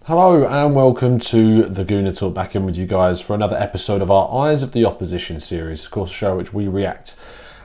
Hello and welcome to the Gooner Talk, back in with you guys for another episode of our Eyes of the Opposition series, of course a show which we react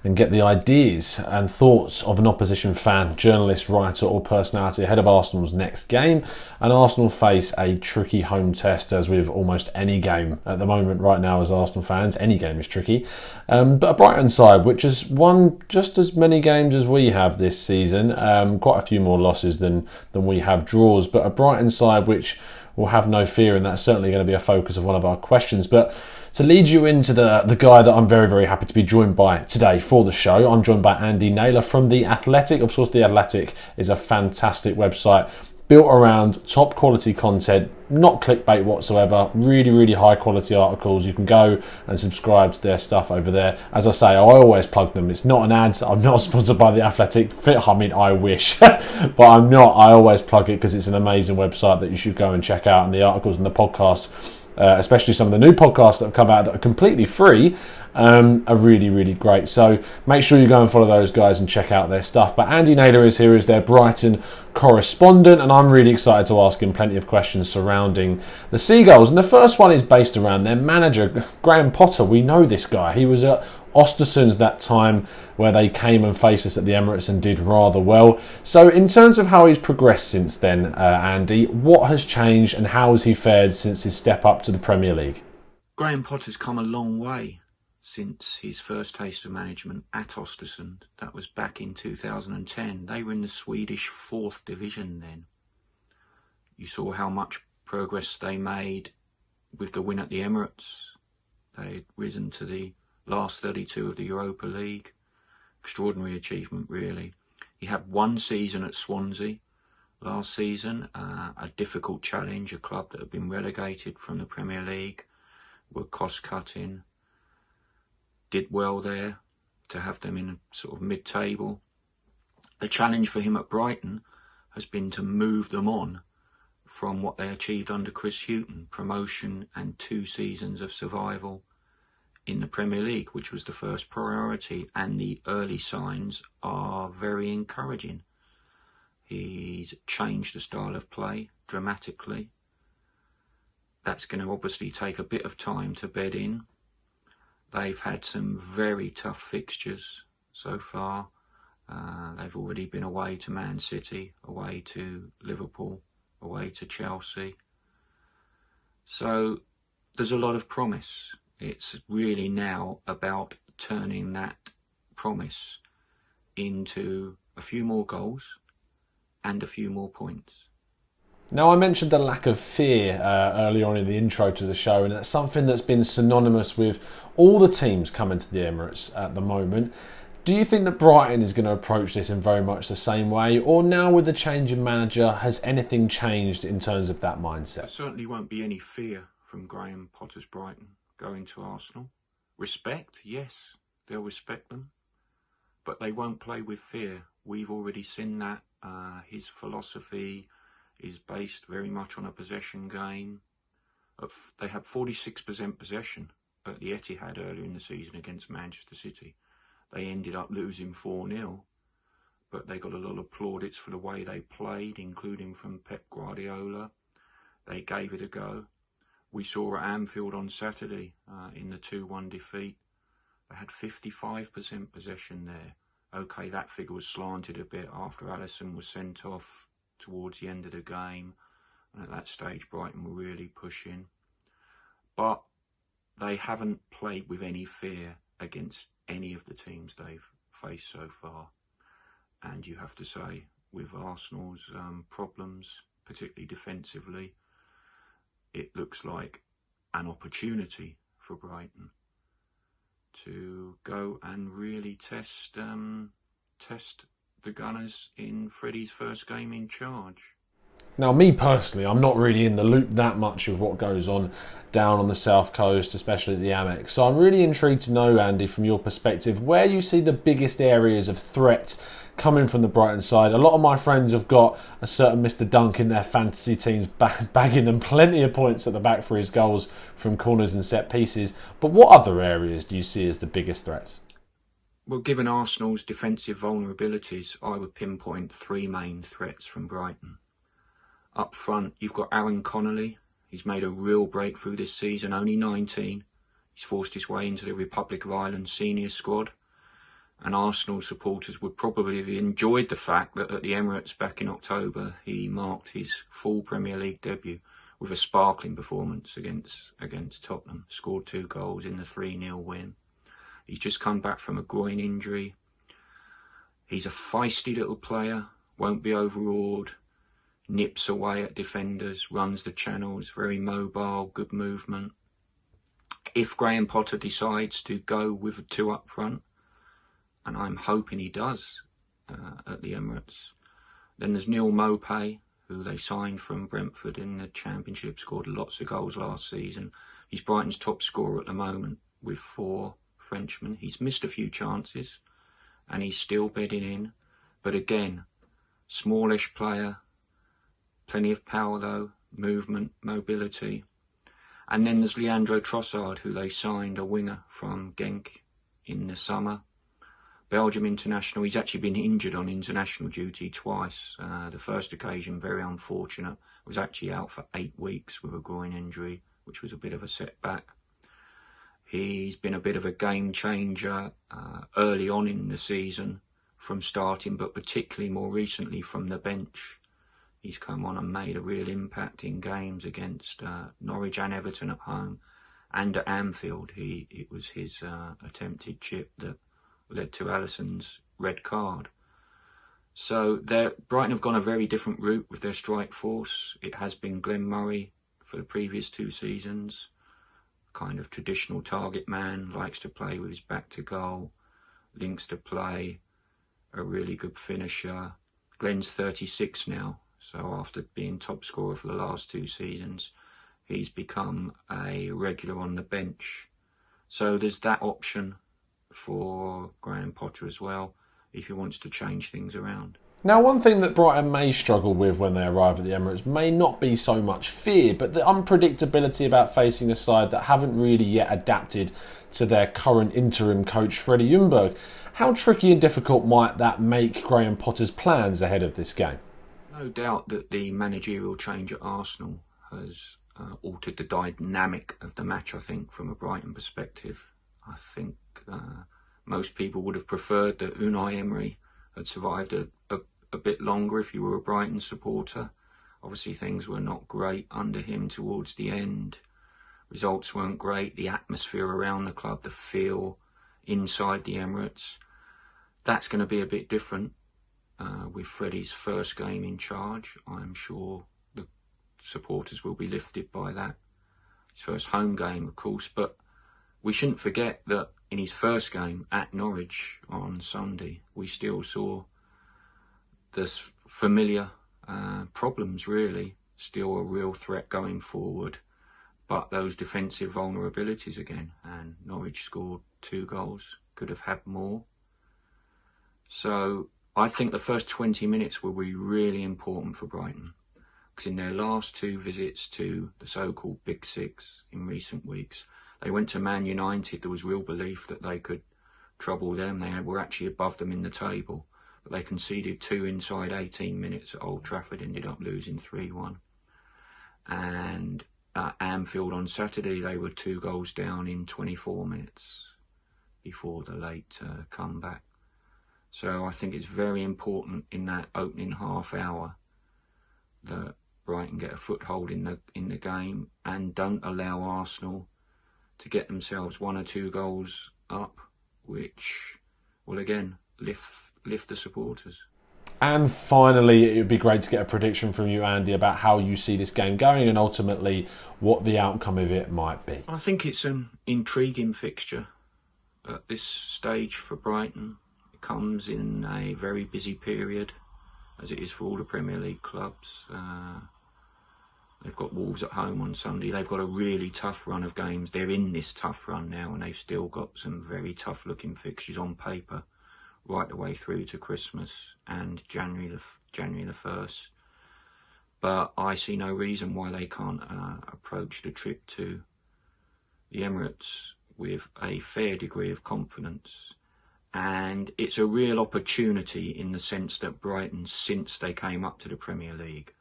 and get the ideas and thoughts of an opposition fan, journalist, writer or personality ahead of Arsenal's next game. And Arsenal face a tricky home test, as with almost any game at the moment right now as Arsenal fans. Any game is tricky. But a Brighton side which has won just as many games as we have this season, quite a few more losses than we have draws, but a Brighton side which will have no fear, and that's certainly going to be a focus of one of our questions. But to lead you into the guy that I'm very, very happy to be joined by today for the show, I'm joined by Andy Naylor from The Athletic. Of course, The Athletic is a fantastic website built around top quality content, not clickbait whatsoever, really, really high quality articles. You can go and subscribe to their stuff over there. As I say, I always plug them. It's not an ad. I'm not sponsored by The Athletic. I mean, I wish, but I'm not. I always plug it because it's an amazing website that you should go and check out, and the articles and the podcasts, especially some of the new podcasts that have come out that are completely free, are really, really great. So make sure you go and follow those guys and check out their stuff. But Andy Naylor is here as their Brighton correspondent, and I'm really excited to ask him plenty of questions surrounding the Seagulls. And the first one is based around their manager, Graham Potter. We know this guy. He was at Ostersund's that time where they came and faced us at the Emirates and did rather well. So in terms of how he's progressed since then, Andy, what has changed and how has he fared since his step up to the Premier League? Graham Potter's come a long way since his first taste of management at Ostersund. That was back in 2010. They were in the Swedish 4th division then. You saw how much progress they made with the win at the Emirates. They had risen to the last 32 of the Europa League. Extraordinary achievement, really. He had one season at Swansea last season, a difficult challenge, a club that had been relegated from the Premier League, were cost-cutting, did well there to have them in a sort of mid-table. The challenge for him at Brighton has been to move them on from what they achieved under Chris Hughton, promotion and 2 seasons of survival in the Premier League, which was the first priority, and the early signs are very encouraging. He's changed the style of play dramatically. That's going to obviously take a bit of time to bed in. They've had some very tough fixtures so far. They've already been away to Man City, away to Liverpool, away to Chelsea. So there's a lot of promise. It's really now about turning that promise into a few more goals and a few more points. Now, I mentioned the lack of fear early on in the intro to the show, and that's something that's been synonymous with all the teams coming to the Emirates at the moment. Do you think that Brighton is going to approach this in very much the same way, or now with the change in manager, has anything changed in terms of that mindset? There certainly won't be any fear from Graham Potter's Brighton going to Arsenal. Respect, yes, they'll respect them, but they won't play with fear. We've already seen that. His philosophy is based very much on a possession game. They had 46% possession at the Etihad earlier in the season against Manchester City. They ended up losing 4-0, but they got a lot of plaudits for the way they played, including from Pep Guardiola. They gave it a go. We saw at Anfield on Saturday in the 2-1 defeat. They had 55% possession there. Okay, that figure was slanted a bit after Alisson was sent off towards the end of the game, and at that stage Brighton were really pushing. But they haven't played with any fear against any of the teams they've faced so far. And you have to say, with Arsenal's problems, particularly defensively, it looks like an opportunity for Brighton to go and really test the Gunners in Freddie's first game in charge. Now, me personally, I'm not really in the loop that much of what goes on down on the south coast, especially at the Amex. So I'm really intrigued to know, Andy, from your perspective, where you see the biggest areas of threat coming from the Brighton side. A lot of my friends have got a certain Mr. Dunk in their fantasy teams, bagging them plenty of points at the back for his goals from corners and set pieces. But what other areas do you see as the biggest threats? Well, given Arsenal's defensive vulnerabilities, I would pinpoint 3 main threats from Brighton. Up front, you've got Aaron Connolly. He's made a real breakthrough this season, only 19. He's forced his way into the Republic of Ireland senior squad. And Arsenal supporters would probably have enjoyed the fact that at the Emirates back in October, he marked his full Premier League debut with a sparkling performance against Tottenham. Scored 2 goals in the 3-0 win. He's just come back from a groin injury. He's a feisty little player, won't be overawed, nips away at defenders, runs the channels, very mobile, good movement. If Graham Potter decides to go with a 2 up front, and I'm hoping he does at the Emirates, then there's Neil Maupay, who they signed from Brentford in the Championship, scored lots of goals last season. He's Brighton's top scorer at the moment with 4 Frenchmen. He's missed a few chances and he's still bedding in. But again, smallish player, plenty of power though, movement, mobility. And then there's Leandro Trossard, who they signed, a winger from Genk in the summer. Belgium international. He's actually been injured on international duty twice. The first occasion, very unfortunate, was actually out for 8 weeks with a groin injury, which was a bit of a setback. He's been a bit of a game changer early on in the season from starting, but particularly more recently from the bench. He's come on and made a real impact in games against Norwich and Everton at home, and at Anfield. It was his attempted chip that led to Alisson's red card. So Brighton have gone a very different route with their strike force. It has been Glenn Murray for the previous 2 seasons. Kind of traditional target man, likes to play with his back to goal, links to play, a really good finisher. Glenn's 36 now, so after being top scorer for the last 2 seasons, he's become a regular on the bench. So there's that option for Graham Potter as well, if he wants to change things around. Now, one thing that Brighton may struggle with when they arrive at the Emirates may not be so much fear, but the unpredictability about facing a side that haven't really yet adapted to their current interim coach, Freddie Ljungberg. How tricky and difficult might that make Graham Potter's plans ahead of this game? No doubt that the managerial change at Arsenal has altered the dynamic of the match, I think, from a Brighton perspective. I think most people would have preferred that Unai Emery had survived a bit longer if you were a Brighton supporter. Obviously things were not great under him towards the end. Results weren't great. The atmosphere around the club, the feel inside the Emirates, that's going to be a bit different with Freddie's first game in charge. I'm sure the supporters will be lifted by that. His first home game, of course, but we shouldn't forget that in his first game at Norwich on Sunday, we still saw this familiar problems, really. Still a real threat going forward, but those defensive vulnerabilities again. And Norwich scored 2 goals, could have had more. So I think the first 20 minutes will be really important for Brighton, because in their last 2 visits to the so-called Big Six in recent weeks, they went to Man United. There was real belief that they could trouble them. They were actually above them in the table. But they conceded 2 inside 18 minutes at Old Trafford, ended up losing 3-1. And at Anfield on Saturday, they were 2 goals down in 24 minutes before the late comeback. So I think it's very important in that opening half hour that Brighton get a foothold in the game and don't allow Arsenal to get themselves 1 or 2 goals up, which will again lift the supporters. And finally, it would be great to get a prediction from you, Andy, about how you see this game going and ultimately what the outcome of it might be. I think it's an intriguing fixture at this stage for Brighton. It comes in a very busy period, as it is for all the Premier League clubs. They've got Wolves at home on Sunday. They've got a really tough run of games. They're in this tough run now, and they've still got some very tough looking fixtures on paper right the way through to Christmas and January the 1st. But I see no reason why they can't approach the trip to the Emirates with a fair degree of confidence. And it's a real opportunity in the sense that Brighton, since they came up to the Premier League,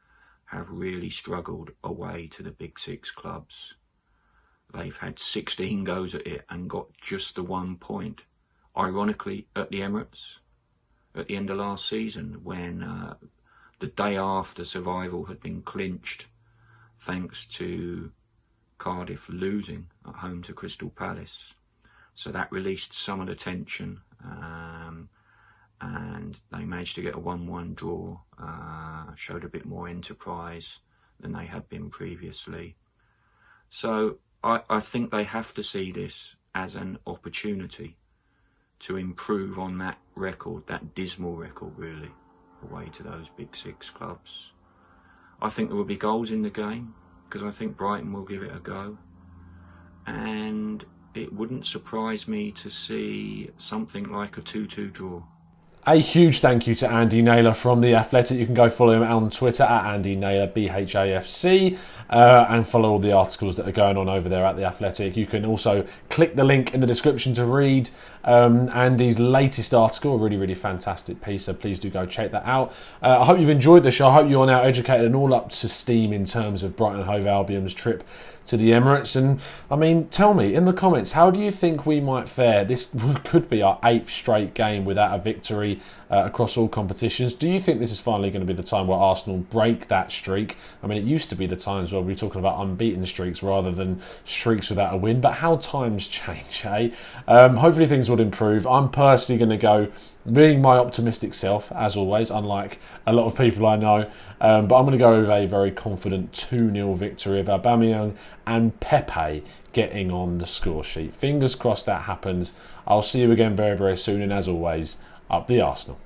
have really struggled away to the big six clubs. They've had 16 goes at it and got just the 1 point. Ironically, at the Emirates, at the end of last season, when the day after survival had been clinched, thanks to Cardiff losing at home to Crystal Palace. So that released some of the tension, and they managed to get a 1-1 draw, showed a bit more enterprise than they had been previously. So I think they have to see this as an opportunity to improve on that record, that dismal record really, away to those big six clubs. I think there will be goals in the game, because I think Brighton will give it a go. And it wouldn't surprise me to see something like a 2-2 draw. A huge thank you to Andy Naylor from The Athletic. You can go follow him on Twitter at Andy Naylor, BHAFC, and follow all the articles that are going on over there at The Athletic. You can also click the link in the description to read Andy's latest article, a really, really fantastic piece, so please do go check that out. I hope you've enjoyed the show. I hope you're now educated and all up to steam in terms of Brighton and Hove Albion's trip to the Emirates. And I mean, tell me in the comments, how do you think we might fare? This could be our 8th straight game without a victory across all competitions. Do you think this is finally going to be the time where Arsenal break that streak? I mean, it used to be the times where we were talking about unbeaten streaks rather than streaks without a win, but how times change, eh? Hopefully things will improve. I'm personally going to go being my optimistic self, as always, unlike a lot of people I know. But I'm going to go with a very confident 2-0 victory of Aubameyang and Pepe getting on the score sheet. Fingers crossed that happens. I'll see you again very, very soon. And as always, up the Arsenal.